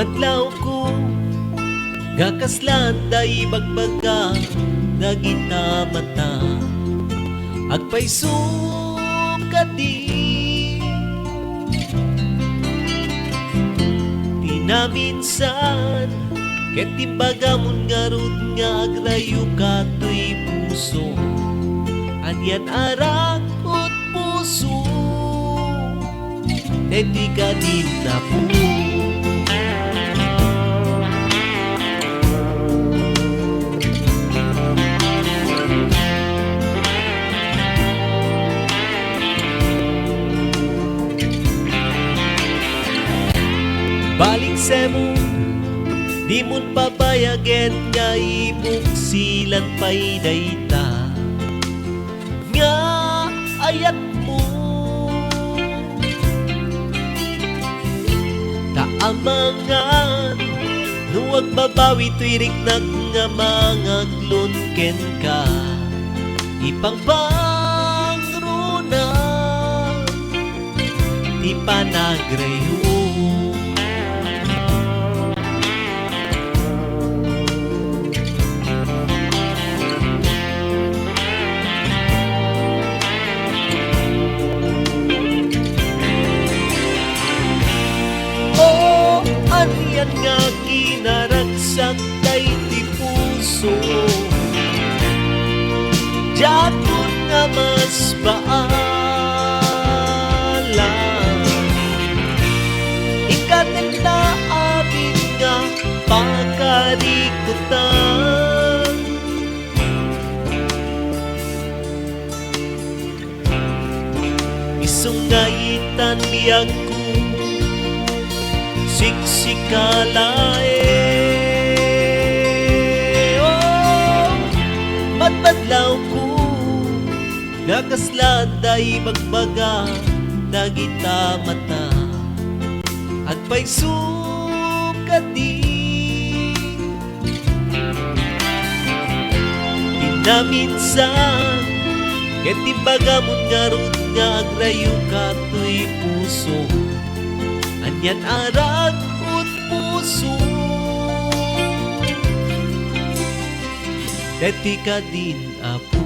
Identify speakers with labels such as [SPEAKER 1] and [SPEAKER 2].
[SPEAKER 1] Madlaw ko gakaslan day bagbaga nagita mata agpay sukadi tinaminsan ket timbagamon ngarud nga agrayo katoy puso anyan arak ut puso di ka din na po. Balik sa mo, di mo'n papayagen nga ibuk silan pa'y dayta nga ayat mo taamangan nuwag babawi tuirik nag nga mga glunken ka ipangpangruna di panagreyo. Yan nga kinaragsak tay ti puso Diyakon nga mas paalam Ikatil na amin nga pakarikutan Isungayitan biyag ko siksikalae oh, matbadlaw ko nakasladay bagbaga nagita mata agpay sukadi tinaminsan ket timbagamon ngarud nga agrayo katoy puso anyan arag ut puso deti ka din apo.